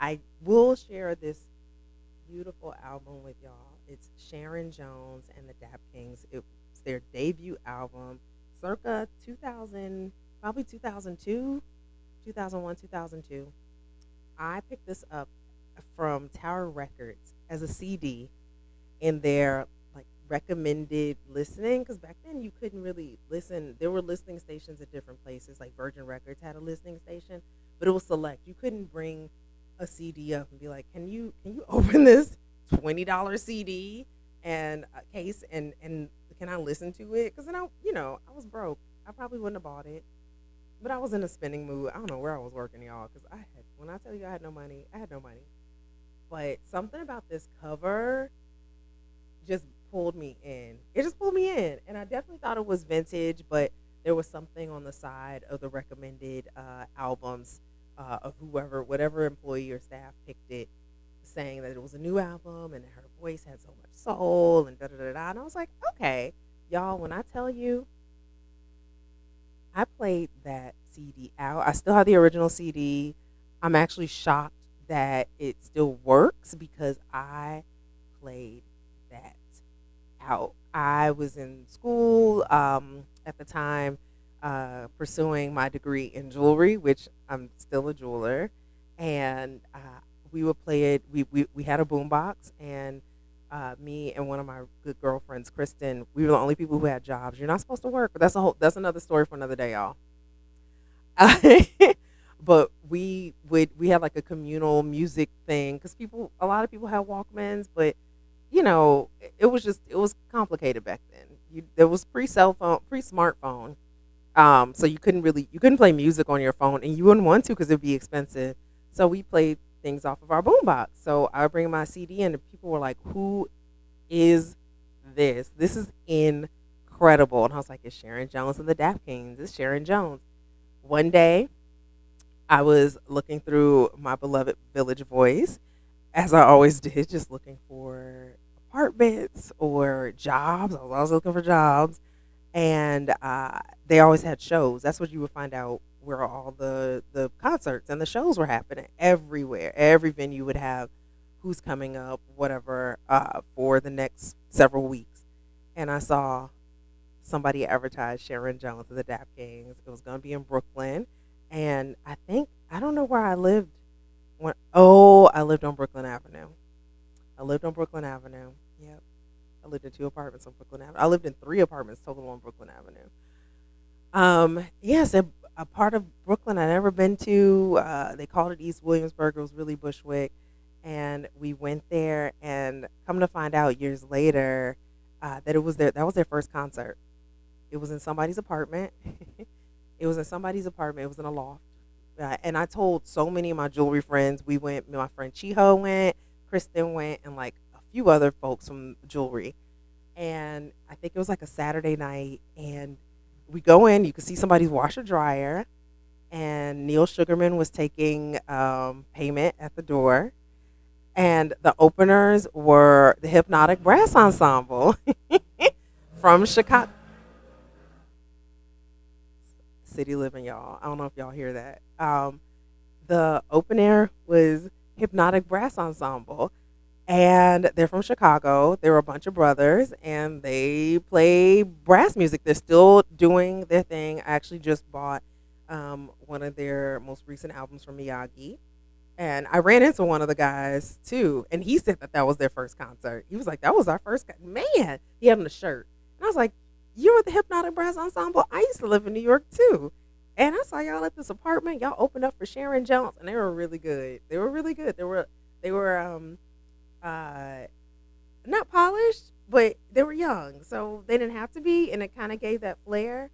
I will share this beautiful album with y'all. It's Sharon Jones and the Dap Kings. It was their debut album, circa 2000, probably 2002, 2001, 2002. I picked this up from Tower Records as a CD in their like recommended listening, because back then you couldn't really listen. There were listening stations at different places. Like Virgin Records had a listening station, but it was select. You couldn't bring a CD up and be like, can you open this $20 CD and a case and can I listen to it? Because then I was broke. I probably wouldn't have bought it. But I was in a spending mood. I don't know where I was working, y'all, because when I tell you I had no money, I had no money. But something about this cover just pulled me in. It just pulled me in. And I definitely thought it was vintage, but there was something on the side of the recommended albums of whatever employee or staff picked it, saying that it was a new album and that her voice had so much soul and da da da da. And I was like, okay, y'all, when I tell you, I played that CD out. I still have the original CD. I'm actually shocked that it still works because I played that out. I was in school at the time, pursuing my degree in jewelry, which I'm still a jeweler, and we would play it. We had a boombox, and me and one of my good girlfriends, Kristen, we were the only people who had jobs. You're not supposed to work, but that's another story for another day, y'all. But we had like a communal music thing because a lot of people had Walkmans, but it was complicated back then. There was pre cell phone, pre smartphone, so you couldn't play music on your phone, and you wouldn't want to because it'd be expensive. So we played things off of our boombox. So I would bring my CD in, and people were like, "Who is this? This is incredible!" And I was like, "It's Sharon Jones and the Dap Kings. It's Sharon Jones." One day, I was looking through my beloved Village Voice, as I always did, just looking for apartments or jobs. I was always looking for jobs, and they always had shows. That's what you would find out where all the concerts and the shows were happening everywhere. Every venue would have who's coming up, whatever, for the next several weeks. And I saw somebody advertised Sharon Jones of the Dap Kings. It was going to be in Brooklyn, and I don't know where I lived I lived on Brooklyn Avenue. I lived on Brooklyn Avenue. Yep. I lived in two apartments on Brooklyn Avenue. I lived in three apartments total on Brooklyn Avenue. Yes, a part of Brooklyn I'd never been to. They called it East Williamsburg. It was really Bushwick, and we went there. And come to find out years later, that was their first concert. It was in somebody's apartment. It was in somebody's apartment. It was in a loft. And I told so many of my jewelry friends. We went. My friend Chiho went. Kristen went, and like a few other folks from jewelry. And I think it was like a Saturday night, and we go in. You could see somebody's washer dryer, and Neil Sugarman was taking payment at the door. And the openers were the Hypnotic Brass Ensemble from Chicago. City living, y'all. I don't know if y'all hear that. The open air was Hypnotic Brass Ensemble, and they're from Chicago. They were a bunch of brothers, and they play brass music. They're still doing their thing. I actually just bought one of their most recent albums from Miyagi, and I ran into one of the guys too, and he said that was their first concert. He was like, "That was our first man." He had on a shirt, and I was like, "You were the Hypnotic Brass Ensemble? I used to live in New York too." And I saw y'all at this apartment. Y'all opened up for Sharon Jones, and they were really good. They were really good. They were uh not polished, but they were young, so they didn't have to be, and it kind of gave that flair.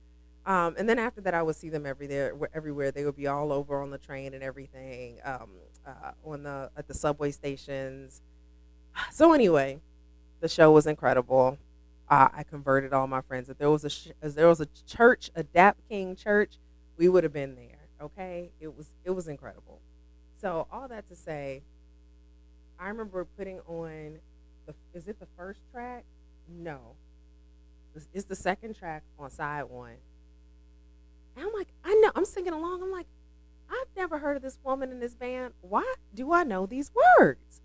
And then after that, I would see them everywhere. They would be all over on the train and everything, on the at the subway stations. So anyway, the show was incredible. I converted all my friends. If there was a church, a Dap King church, we would have been there. Okay, it was incredible. So all that to say, I remember putting on is it the first track? No, it's the second track on side one. And I'm like, I know, I'm singing along. I'm like, I've never heard of this woman in this band. Why do I know these words?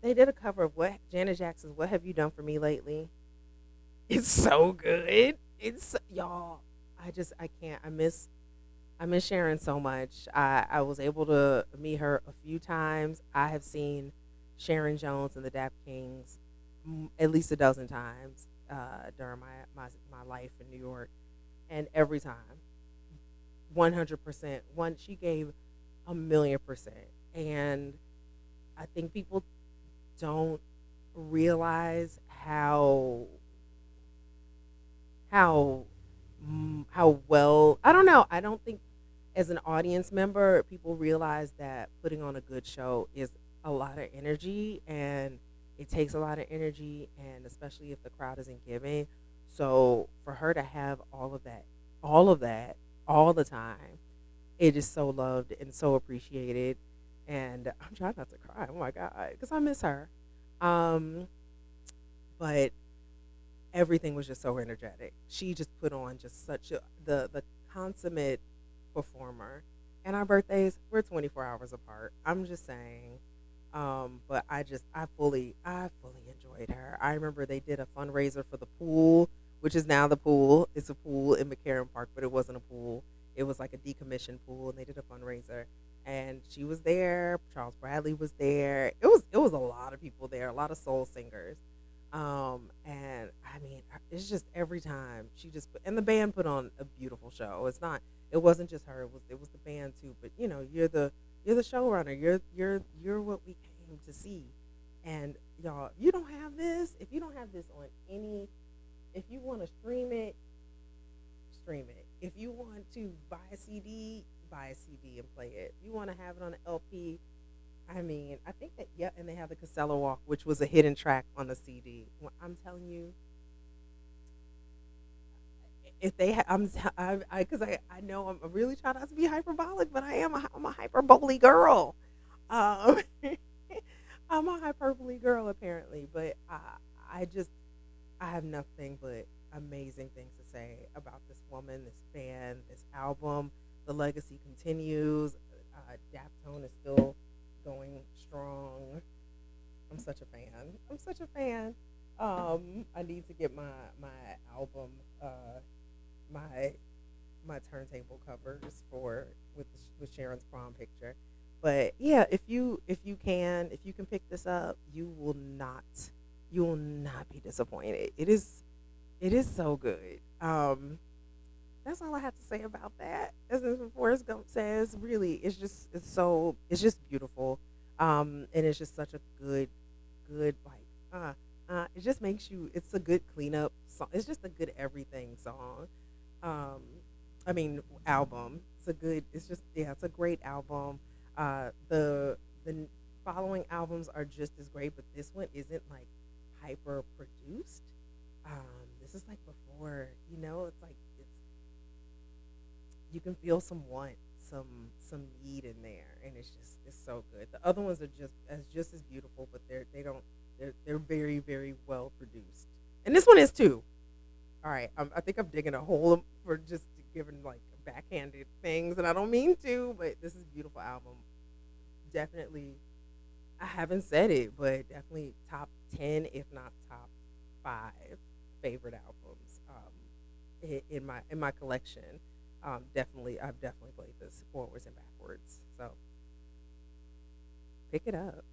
They did a cover of what Janet Jackson's "What Have You Done for Me Lately." It's so good. It's y'all. I can't. I miss Sharon so much. I was able to meet her a few times. I have seen Sharon Jones and the Dap Kings at least a dozen times during my life in New York, and every time, 100%. One she gave 1,000,000%, and I think people don't realize how how well. I don't know. I don't think as an audience member people realize that putting on a good show is a lot of energy, and it takes a lot of energy, and especially if the crowd isn't giving. So for her to have all of that all the time, it is so loved and so appreciated. And I'm trying not to cry. Oh my god, because I miss her. Um, but everything was just so energetic. She just put on just such the consummate performer. And our birthdays we're 24 hours apart. I'm just saying. But I fully enjoyed her. I remember they did a fundraiser for the pool, which is now the pool. It's a pool in McCarran Park, but it wasn't a pool. It was like a decommissioned pool, and they did a fundraiser. And she was there. Charles Bradley was there. It was a lot of people there, a lot of soul singers. And I mean, it's just every time she just put, and the band put on a beautiful show. It wasn't just her. It was the band too. But you're the showrunner. You're what we came to see. And y'all, if you don't have this on any, if you want to stream it. If you want to buy a CD and play it. If you want to have it on an LP, I mean, I think that, yeah, and they have the Casella Walk, which was a hidden track on the CD. Well, I'm telling you, if they, ha- I'm, because I know I'm really trying not to be hyperbolic, but I'm a hyperbole girl. Um, I'm a hyperbole girl apparently, but I just, I have nothing but amazing things to say about this woman, this band, this album. The legacy continues. Daptone is still going strong. I'm such a fan. I'm such a fan. I need to get my album, my my turntable covers for with Sharon's prom picture. But yeah, if you can pick this up, you will not be disappointed. It is so good. That's all I have to say about that. As Forrest Gump says, really, it's just beautiful. And it's just such a good it just makes you. It's a good cleanup song. It's just a good everything song. Um, I mean album. It's a good. It's just yeah. It's a great album. The following albums are just as great, but this one isn't like hyper produced. This is like before, it's like you can feel some want, some need in there, and it's so good. The other ones are just as beautiful, but they're very very well produced, and this one is too. All right, I think I'm digging a hole for just giving like backhanded things, and I don't mean to, but this is a beautiful album. Definitely, I haven't said it, but definitely top 10, if not top 5 favorite albums in my collection. I've definitely played this forwards and backwards. So pick it up.